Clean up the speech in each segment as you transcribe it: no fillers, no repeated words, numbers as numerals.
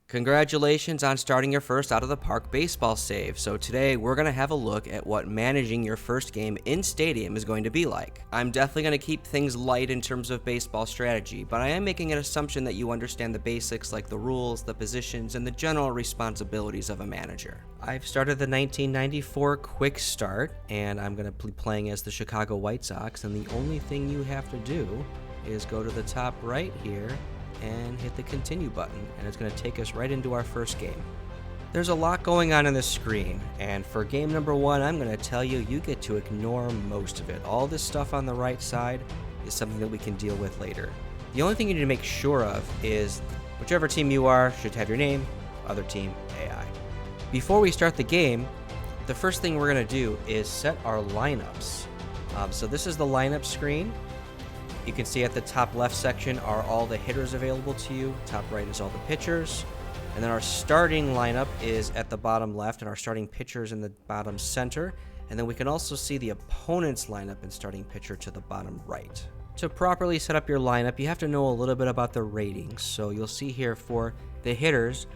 Congratulations on starting your first out of the park baseball save. So today we're going to have a look at what managing your first game in Stadium is going to be like. I'm definitely going to keep things light in terms of baseball strategy, but I am making an assumption that you understand the basics like the rules, the positions, and the general responsibilities of a manager. I've started the 1994 quick start, and I'm going to be playing as the Chicago White Sox, and the only thing you have to do is go to the top right here and hit the continue button, and it's going to take us right into our first game. There's a lot going on this screen, and for game number one, I'm going to tell you get to ignore most of it. All this stuff on the right side is something that we can deal with later. The only thing you need to make sure of is whichever team you are should have your name, other team, AI. Before we start the game, the first thing we're going to do is set our lineups. So this is the lineup screen. You can see at the top left section are all the hitters available to you. Top right is all the pitchers. And then our starting lineup is at the bottom left, and our starting pitcher is in the bottom center. And then we can also see the opponent's lineup and starting pitcher to the bottom right. To properly set up your lineup, you have to know a little bit about the ratings. So you'll see here for the hitters,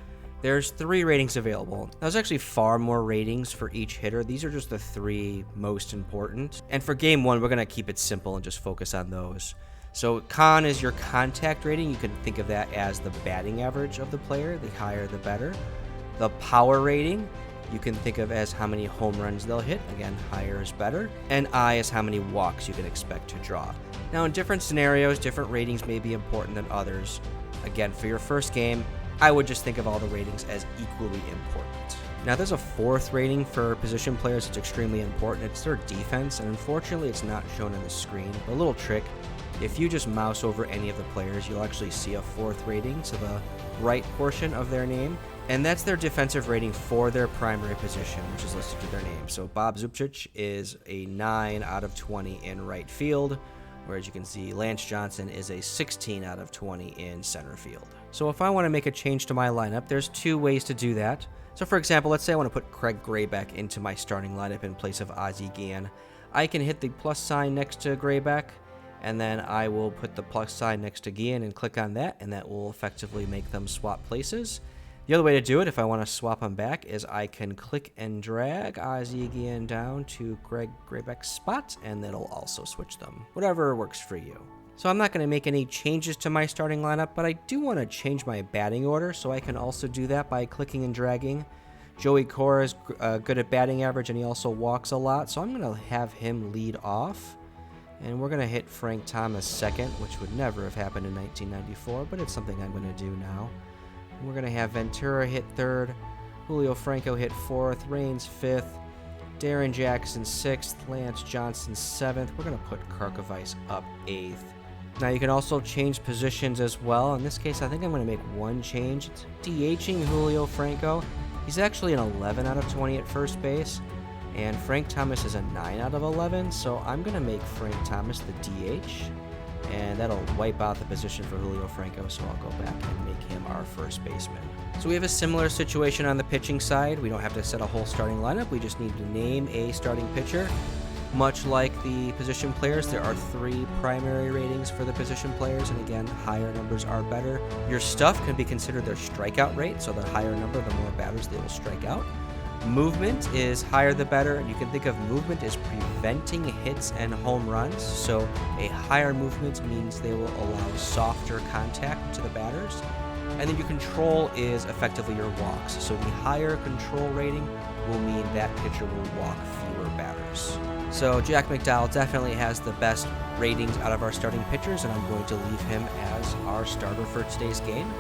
there's 3 ratings available. Now, there's actually far more ratings for each hitter. These are just the 3 most important. And for game one, we're going to keep it simple and just focus on those. So con is your contact rating. You can think of that as the batting average of the player. The higher, the better. The power rating, you can think of as how many home runs they'll hit. Again, higher is better. And I is how many walks you can expect to draw. Now, in different scenarios, different ratings may be important than others. Again, for your first game, I would just think of all the ratings as equally important. Now, there's a 4th rating for position players. It's extremely important. It's their defense, and unfortunately, it's not shown on the screen. But a little trick, if you just mouse over any of the players, you'll actually see a 4th rating to the right portion of their name, and that's their defensive rating for their primary position, which is listed to their name. So Bob Zupchich is a 9 out of 20 in right field, whereas you can see Lance Johnson is a 16 out of 20 in center field. So if I want to make a change to my lineup, there's 2 ways to do that. So for example, let's say I want to put Craig Grayback into my starting lineup in place of Ozzie Guillen. I can hit the plus sign next to Grayback, and then I will put the plus sign next to Guillen and click on that, and that will effectively make them swap places. The other way to do it, if I want to swap them back, is I can click and drag Ozzie Guillen down to Craig Grayback's spot, and that'll also switch them. Whatever works for you. So I'm not going to make any changes to my starting lineup, but I do want to change my batting order, so I can also do that by clicking and dragging. Joey Cora is good at batting average, and he also walks a lot, so I'm going to have him lead off. And we're going to hit Frank Thomas second, which would never have happened in 1994, but it's something I'm going to do now. We're going to have Ventura hit third, Julio Franco hit 4th, Raines 5th, Darren Jackson 6th, Lance Johnson 7th. We're going to put Karkovice up 8th. Now you can also change positions as well. In this case, I think I'm going to make one change. It's DHing Julio Franco. He's actually an 11 out of 20 at first base, and Frank Thomas is a 9 out of 11, so I'm going to make Frank Thomas the DH, and that'll wipe out the position for Julio Franco, so I'll go back and make him our first baseman. So we have a similar situation on the pitching side. We don't have to set a whole starting lineup. We just need to name a starting pitcher. Much like the position players, there are 3 primary ratings for the position players, and again, higher numbers are better. Your stuff can be considered their strikeout rate, so the higher number, the more batters they will strike out. Movement is higher the better, and you can think of movement as preventing hits and home runs, so a higher movement means they will allow softer contact to the batters. And then your control is effectively your walks, so the higher control rating will mean that pitcher will walk fewer batters. So Jack McDowell definitely has the best ratings out of our starting pitchers, and I'm going to leave him as our starter for today's game.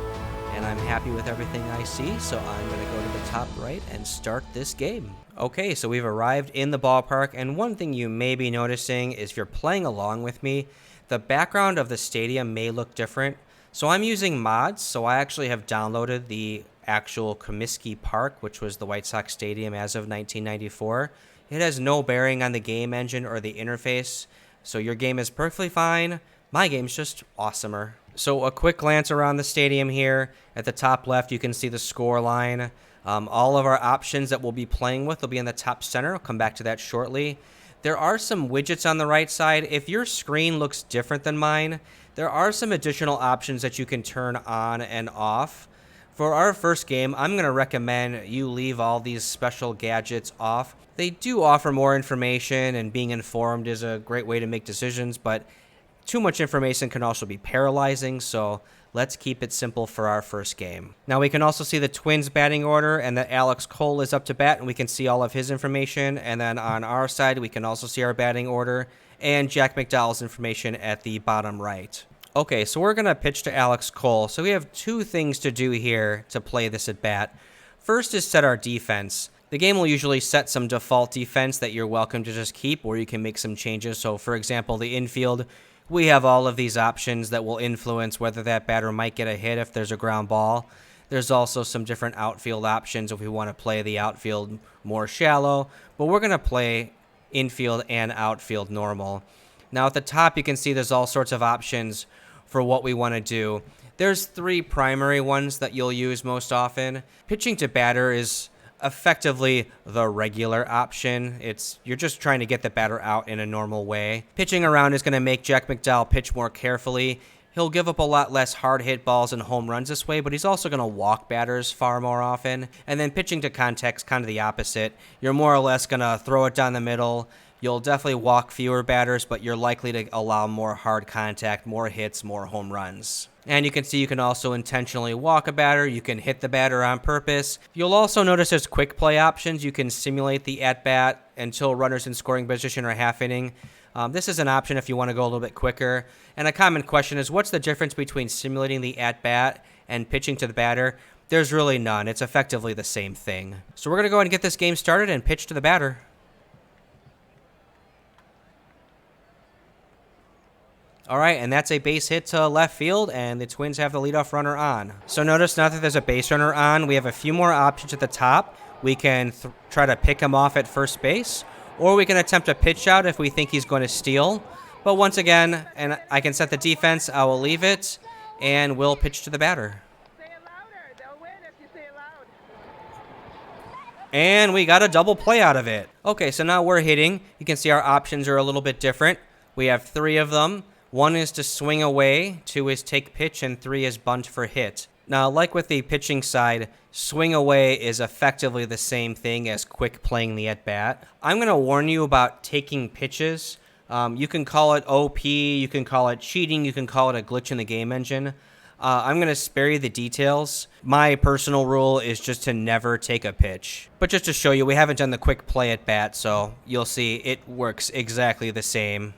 And I'm happy with everything I see, so I'm going to go to the top right and start this game. Okay, so we've arrived in the ballpark, and one thing you may be noticing is if you're playing along with me, the background of the stadium may look different. So I'm using mods, so I actually have downloaded the actual Comiskey Park, which was the White Sox Stadium as of 1994. It has no bearing on the game engine or the interface, so your game is perfectly fine. My game's just awesomer. So a quick glance around the stadium here. At the top left, you can see the score line. All of our options that we'll be playing with will be in the top center. I'll come back to that shortly. There are some widgets on the right side. If your screen looks different than mine, there are some additional options that you can turn on and off. For our first game, I'm going to recommend you leave all these special gadgets off. They do offer more information, and being informed is a great way to make decisions, but too much information can also be paralyzing, so let's keep it simple for our first game. Now we can also see the Twins batting order, and that Alex Cole is up to bat, and we can see all of his information. And then on our side, we can also see our batting order and Jack McDowell's information at the bottom right. Okay, so we're going to pitch to Alex Cole. So we have two things to do here to play this at bat. First is set our defense. The game will usually set some default defense that you're welcome to just keep, or you can make some changes. So for example, the infield, we have all of these options that will influence whether that batter might get a hit if there's a ground ball. There's also some different outfield options if we want to play the outfield more shallow, but we're going to play infield and outfield normal. Now at the top, you can see there's all sorts of options for what we want to do. There's three primary ones that you'll use most often. Pitching to batter is effectively the regular option. You're just trying to get the batter out in a normal way. Pitching around is going to make Jack McDowell pitch more carefully. He'll give up a lot less hard hit balls and home runs this way, but he's also going to walk batters far more often. And then pitching to contact's kind of the opposite. You're more or less going to throw it down the middle. You'll definitely walk fewer batters, but you're likely to allow more hard contact, more hits, more home runs. And you can see you can also intentionally walk a batter. You can hit the batter on purpose. You'll also notice there's quick play options. You can simulate the at-bat until runners in scoring position or half inning. This is an option if you want to go a little bit quicker. And a common question is, what's the difference between simulating the at-bat and pitching to the batter? There's really none. It's effectively the same thing. So we're going to go ahead and get this game started and pitch to the batter. All right, and that's a base hit to left field, and the Twins have the leadoff runner on. So notice now that there's a base runner on, we have a few more options at the top. We can try to pick him off at first base, or we can attempt a pitch out if we think he's going to steal. But once again, and I can set the defense, I will leave it, and we'll pitch to the batter. Say it louder. They'll win if you say it loud. And we got a double play out of it. Okay, so now we're hitting. You can see our options are a little bit different. We have three of them. One is to swing away, two is take pitch, and three is bunt for hit. Now, like with the pitching side, swing away is effectively the same thing as quick playing the at-bat. I'm going to warn you about taking pitches. You can call it OP, you can call it cheating, you can call it a glitch in the game engine. I'm going to spare you the details. My personal rule is just to never take a pitch. But just to show you, we haven't done the quick play at-bat, so you'll see it works exactly the same.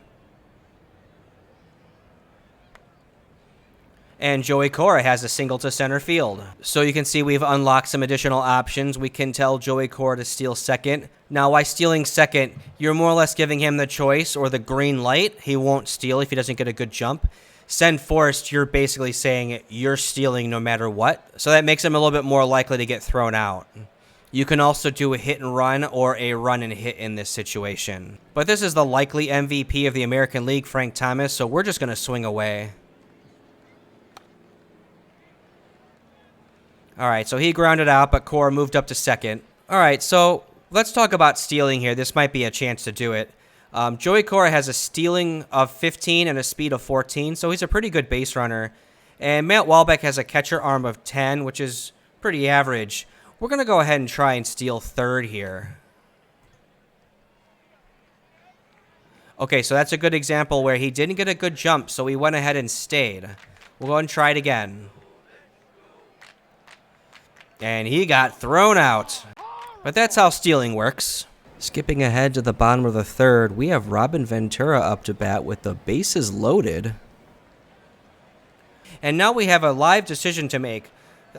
And Joey Cora has a single to center field. So you can see we've unlocked some additional options. We can tell Joey Cora to steal second. Now, by stealing second, you're more or less giving him the choice or the green light. He won't steal if he doesn't get a good jump. Send forced, you're basically saying you're stealing no matter what. So that makes him a little bit more likely to get thrown out. You can also do a hit and run or a run and hit in this situation. But this is the likely MVP of the American League, Frank Thomas, so we're just going to swing away. All right, so he grounded out, but Cora moved up to second. All right, so let's talk about stealing here. This might be a chance to do it. Joey Cora has a stealing of 15 and a speed of 14, so he's a pretty good base runner. And Matt Walbeck has a catcher arm of 10, which is pretty average. We're going to go ahead and try and steal third here. Okay, so that's a good example where he didn't get a good jump, so he went ahead and stayed. We'll go ahead and try it again. And he got thrown out. But that's how stealing works. Skipping ahead to the bottom of the third, we have Robin Ventura up to bat with the bases loaded. And now we have a live decision to make.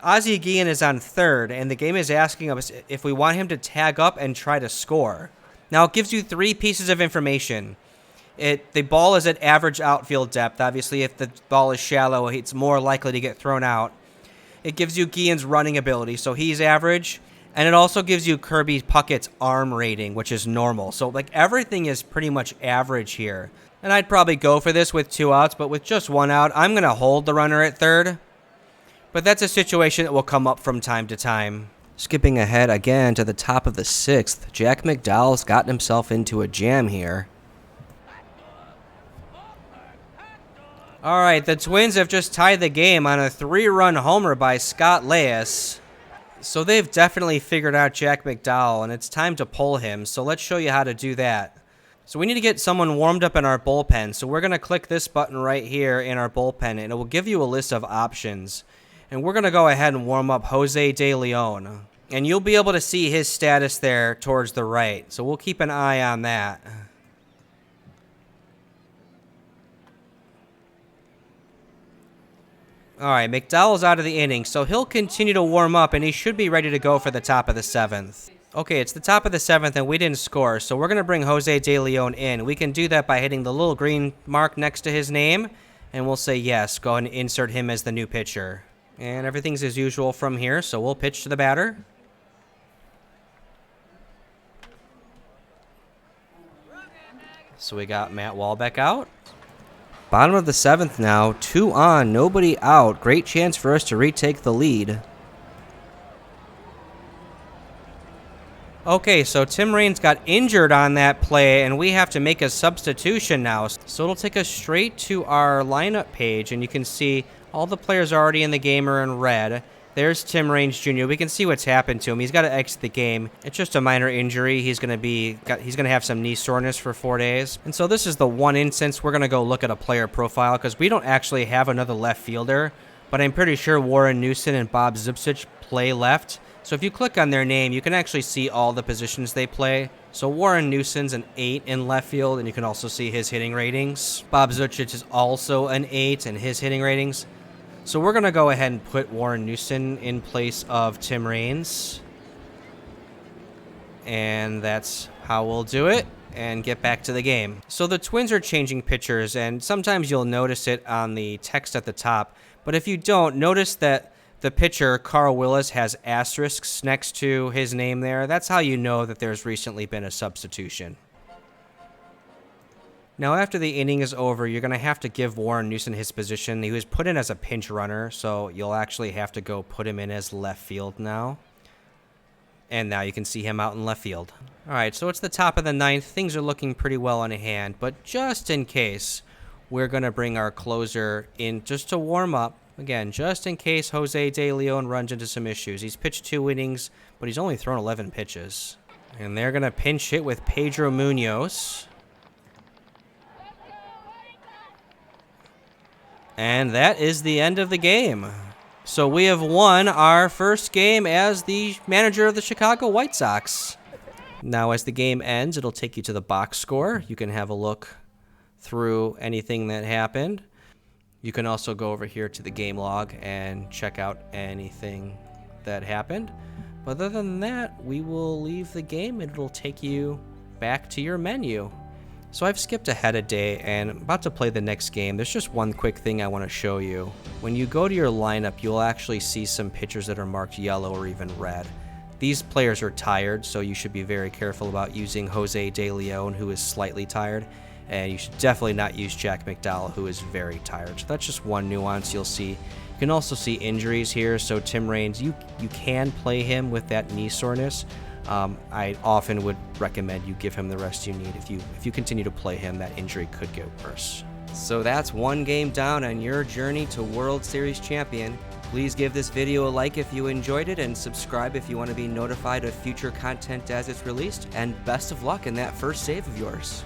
Ozzie Guillen is on third, and the game is asking us if we want him to tag up and try to score. Now, it gives you three pieces of information. The ball is at average outfield depth. Obviously, if the ball is shallow, it's more likely to get thrown out. It gives you Guillen's running ability, so he's average. And it also gives you Kirby Puckett's arm rating, which is normal. So, everything is pretty much average here. And I'd probably go for this with 2 outs, but with just 1 out, I'm going to hold the runner at third. But that's a situation that will come up from time to time. Skipping ahead again to the top of the 6th, Jack McDowell's gotten himself into a jam here. All right, the Twins have just tied the game on a 3-run homer by Scott Leyes. So they've definitely figured out Jack McDowell, and it's time to pull him. So let's show you how to do that. So we need to get someone warmed up in our bullpen. So we're going to click this button right here in our bullpen, and it will give you a list of options. And we're going to go ahead and warm up Jose De Leon. And you'll be able to see his status there towards the right. So we'll keep an eye on that. All right, McDowell's out of the inning, so he'll continue to warm up, and he should be ready to go for the top of the 7th. Okay, it's the top of the 7th, and we didn't score, so we're going to bring Jose De Leon in. We can do that by hitting the little green mark next to his name, and we'll say yes. Go ahead and insert him as the new pitcher. And everything's as usual from here, so we'll pitch to the batter. So we got Matt Walbeck out. Bottom of the 7th now, 2 on, nobody out. Great chance for us to retake the lead. Okay, so Tim Raines got injured on that play, and we have to make a substitution now. So it'll take us straight to our lineup page, and you can see all the players already in the game are in red. There's Tim Raines Jr. We can see what's happened to him. He's got to exit the game. It's just a minor injury. He's going to have some knee soreness for 4 days. And so this is the one instance we're going to go look at a player profile because we don't actually have another left fielder, but I'm pretty sure Warren Newson and Bob Zipsich play left. So if you click on their name, you can actually see all the positions they play. So Warren Newson's an 8 in left field, and you can also see his hitting ratings. Bob Zipsich is also an 8 in his hitting ratings. So we're going to go ahead and put Warren Newson in place of Tim Raines. And that's how we'll do it and get back to the game. So the Twins are changing pitchers, and sometimes you'll notice it on the text at the top. But if you don't, notice that the pitcher, Carl Willis, has asterisks next to his name there. That's how you know that there's recently been a substitution. Now, after the inning is over, you're going to have to give Warren Newson his position. He was put in as a pinch runner, so you'll actually have to go put him in as left field now. And now you can see him out in left field. All right, so it's the top of the 9th. Things are looking pretty well on hand, but just in case, we're going to bring our closer in just to warm up. Again, just in case Jose De Leon runs into some issues. He's pitched 2 innings, but he's only thrown 11 pitches. And they're going to pinch hit with Pedro Munoz. And that is the end of the game. So we have won our first game as the manager of the Chicago White Sox. Now, as the game ends, it'll take you to the box score. You can have a look through anything that happened. You can also go over here to the game log and check out anything that happened. But other than that, we will leave the game and it'll take you back to your menu. So I've skipped ahead a day and I'm about to play the next game. There's just one quick thing I want to show you. When you go to your lineup, you'll actually see some pitchers that are marked yellow or even red. These players are tired, so you should be very careful about using Jose De Leon, who is slightly tired. And you should definitely not use Jack McDowell, who is very tired. So that's just one nuance you'll see. You can also see injuries here. So Tim Raines, you can play him with that knee soreness. I often would recommend you give him the rest you need. If you continue to play him, that injury could get worse. So that's one game down on your journey to World Series champion. Please give this video a like if you enjoyed it and subscribe if you want to be notified of future content as it's released. And best of luck in that first save of yours.